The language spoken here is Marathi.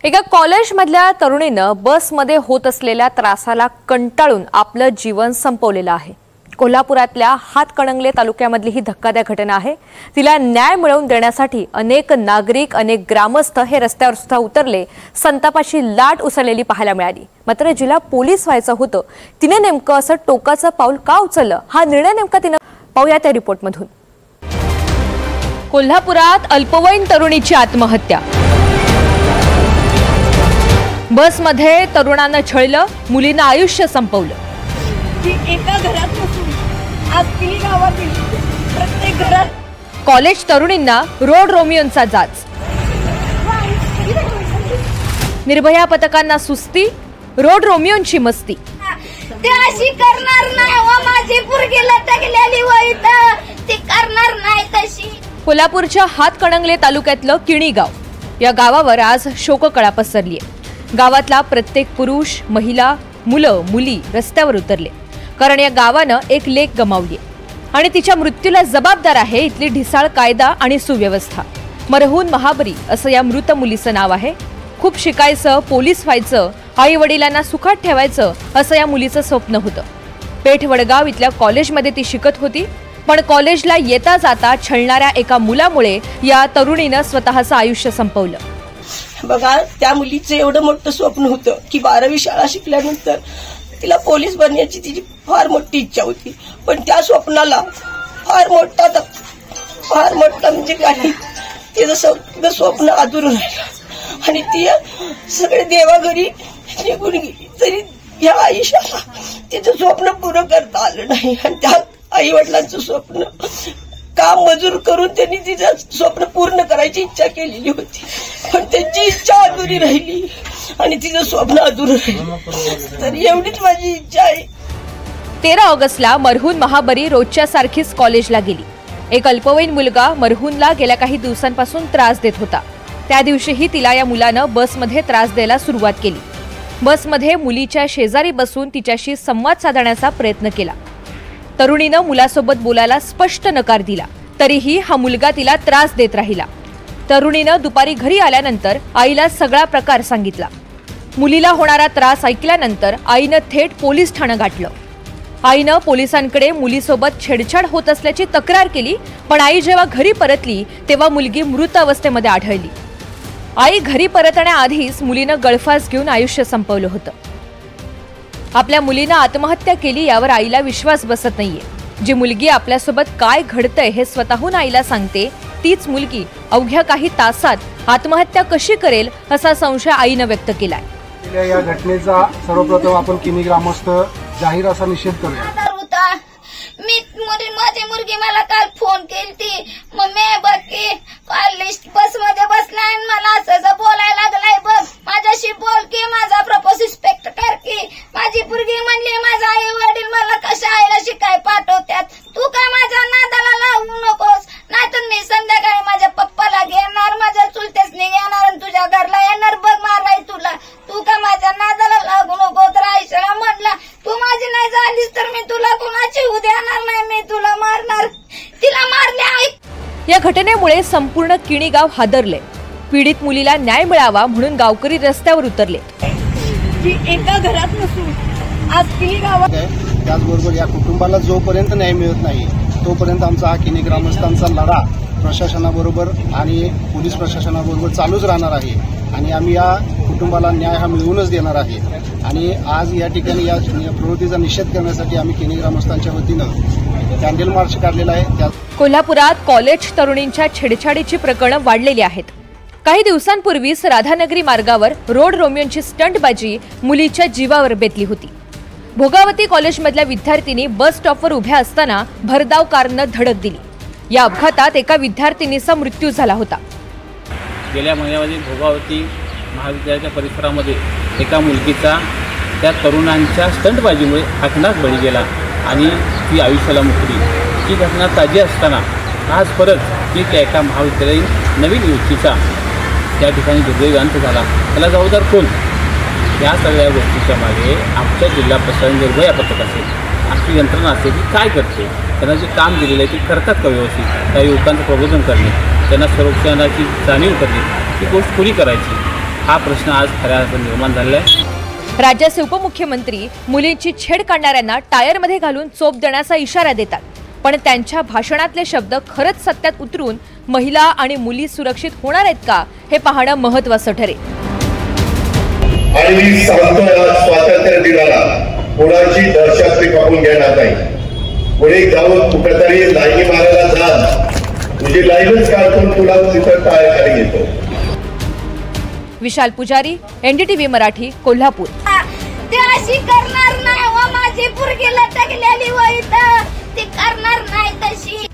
एका कॉलेजमधल्या तरुणीनं बसमध्ये होत असलेल्या त्रासाला कंटाळून आपलं जीवन संपवलेलं आहे। कोल्हापुरातल्या हातकणंगले तालुक्यामधली ही धक्कादायक घटना आहे। तिला न्याय मिळवून देण्यासाठी अनेक नागरिक, अनेक ग्रामस्थ हे रस्त्यावर सुद्धा उतरले। संतापाची लाट उसळलेली पाहायला मिळाली। मात्र जिला पोलीस व्हायचं होतं तिने नेमकं असं टोकाचं पाऊल का उचललं, हा निर्णय नेमका तिने पाहूया त्या रिपोर्टमधून। कोल्हापुरात अल्पवयीन तरुणीची आत्महत्या। बसमध्ये तरुणानं छळलं, मुलीनं आयुष्य संपवलं। एका घरात बसून आज तिन्ही गावातील प्रत्येक घरात कॉलेज तरुणींना रोड रोमियोंचा जाच। निर्भया पथकांना सुस्ती, रोड रोमियोंची मस्ती। ते अशी करणार नाही व माझी पोरगी लटकलेली व इथं ती करणार नाही तशी। कोल्हापूरच्या हातकणंगले तालुक्यातलं किणी गाव, या गावावर आज शोककळा पसरली आहे। गावातला प्रत्येक पुरुष, महिला, मुलं, मुली रस्त्यावर उतरले, कारण या गावानं एक लेक गमावली आणि तिच्या मृत्यूला जबाबदार आहे इथली ढिसाळ कायदा आणि सुव्यवस्था। मरहून महाबरी असं या मृत मुलीचं नाव आहे। खूप शिकायचं, पोलीस व्हायचं, आई वडिलांना सुखात ठेवायचं असं या मुलीचं स्वप्न होतं। पेठ वडगाव इथल्या कॉलेजमध्ये ती शिकत होती, पण कॉलेजला येता जाता छळणाऱ्या एका मुलामुळे या तरुणीनं स्वतःचं आयुष्य संपवलं। बघा, त्या मुलीचं एवढं मोठं स्वप्न होतं की 12वी शाळा शिकल्यानंतर तिला पोलीस बनण्याची तिची फार मोठी इच्छा होती, पण त्या स्वप्नाला फार मोठा म्हणजे काही तिचं स्वप्न अधुरं राहिलं आणि ती सगळे देवाघरी निघून गेली, तरी या आयुष्याला तिचं स्वप्न पूर्ण करता आलं नाही। आणि त्या आई वडिलांचं स्वप्न काम मजूर करून त्यांनी तिचं स्वप्न पूर्ण करायची इच्छा केलेली होती, पण त्यांची इच्छा अधुरी राहिली आणि तिचं स्वप्न अधुरं राहिलं। तर एवढीच माझी इच्छा आहे। 13 ऑगस्टला मरहून महाबरी रोजच्या सारखीच कॉलेजला गेली। एक अल्पवयीन मुलगा मरहूनला गेल्या काही दिवसांपासून त्रास देत होता। त्या दिवशीही तिला या मुलानं बसमध्ये त्रास द्यायला सुरुवात केली। बसमध्ये मुलीच्या शेजारी बसून तिच्याशी संवाद साधण्याचा प्रयत्न केला। तरुणीनं मुलासोबत बोलायला स्पष्ट नकार दिला, तरीही हा मुलगा तिला त्रास देत राहिला। तरुणीनं दुपारी घरी आल्यानंतर आईला सगळा प्रकार सांगितला। मुलीला होणारा त्रास ऐकल्यानंतर आईनं थेट पोलीस ठाणं गाठलं। आईनं पोलिसांकडे मुलीसोबत छेडछाड होत असल्याची तक्रार केली, पण आई जेव्हा घरी परतली तेव्हा मुलगी मृत अवस्थेमध्ये आढळली। आई घरी परतण्याआधीच मुलीनं गळफास घेऊन आयुष्य संपवलं होतं। आपल्या मुलीनं आत्महत्या केली यावर आईला विश्वास बसत नाहीये। जी मुलगी आपल्यासोबत काय घडतंय हे स्वतःहून आईला सांगते, तीच मुलगी अवघ्या काही तासात आत्महत्या कशी करेल असा संशय आईनं व्यक्त केलाय। या घटनेचा सर्वप्रथम आपण किणी ग्रामस्थ जाहीर असा निषेध करूया। माझी मुलगी मला काल फोन केली, मम्मी बघ की कॉलेज बस मध्ये बसलाय आणि मला असं बोलायला लागलाय, बघ माझ्याशी बोल की, माझा प्रपोज रिस्पेक्ट कर की। माझी मुलगी म्हणली माझा आई वडील मला कशा आईला शिकाय पाठवतात, तू काय माझ्या नादाला लागू नकोस, नाहीतर मी संध्याकाळी माझ्या पप्पाला घेणार, माझ्या चुलत्यासनी घेणार आणि तुझ्या घरला येणार, बघ माराय तुला, तू काय माझ्या नादाला लागू नको। तर आईशाला म्हणला, तू माझी नाही झालीस तर मी तुला कुणाची होऊ देणार नाही, मी तुला मारणार, तिला मारले। या घटनेमुळे संपूर्ण किणी गाव हादरले। पीडित मुलीला न्याय मिळावा म्हणून गावकरी रस्त्यावर उतरले। एका घरात नसून आज किणी गावात, त्याचबरोबर या कुटुंबाला जोपर्यंत न्याय मिळत नाही तोपर्यंत आमचा हा किणी ग्रामस्थांचा लढा प्रशासनाबरोबर आणि पोलीस प्रशासनाबरोबर चालूच राहणार आहे आणि आम्ही या कुटुंबाला न्याय हा मिळवूनच देणार आहे। आणि आज या ठिकाणी या प्रवृत्तीचा निषेध करण्यासाठी आम्ही किणी ग्रामस्थांच्या वतीनं कॅन्डल मार्च काढलेला आहे। कोल्हापुरात कॉलेज तरुणींच्या छेडछाडीची प्रकरणं वाढलेली आहेत। काही दिवसांपूर्वीच राधानगरी मार्गावर रोड रोमियोंची स्टंटबाजी मुलीच्या जीवावर बेतली होती। भोगावती कॉलेजमधल्या विद्यार्थिनी बस स्टॉपवर उभ्या असताना भरधाव कारनं धडक दिली। या अपघातात एका विद्यार्थिनीचा मृत्यू झाला होता। गेल्या महिन्यामध्ये भोगावती महाविद्यालयाच्या परिसरामध्ये एका मुलगीचा त्या तरुणांच्या स्टंटबाजीमुळे हकनाक बळी गेला आणि ती आयुष्याला मुकली। ही घटना ताजी असताना आज परत ती त्या एका महाविद्यालयीन नवीन युवतीचा त्या ठिकाणी दुर्दैवांत झाला। त्याला जबाबदार कोण? या सगळ्या गोष्टीच्या मागे आमच्या जिल्हा प्रशासन निर्भया पथक असेल, आमची यंत्रणा असेल की काय करते, त्यांना जे काम दिलेलं आहे ते करतात का व्यवस्थित, त्या युवकांचं प्रबोधन करणे, त्यांना संरक्षणाची जाणीव करणे, ही गोष्ट खुली करायची। हा प्रश्न आज खऱ्या अर्थाने निर्माण झालेला आहे. राज्याचे उपमुख्यमंत्री मुलींची छेड काढणाऱ्यांना टायरमध्ये घालून चोप देण्याचा इशारा देतात, पण त्यांच्या भाषणातले शब्द खरंच सत्यात उतरून महिला आणि मुली सुरक्षित होणार आहेत का हे पाहणं महत्त्वाचं ठरेल. आणि मी सांगतोय आज स्वातंत्र्य दिनाला कोणाची दहशत मी कापून घेणार नाही. कोणी जाऊन कुठेतरी लाईनी मारायला जा, तुझी लाईनच काढून तुला तिथं टायर खाली घेतो. विशाल पुजारी, NDTV मराठी, कोल्हापूर. ते अशी करणार नाही व माझी पोरगी लटकलेली व इथं ती करणार नाही तशी.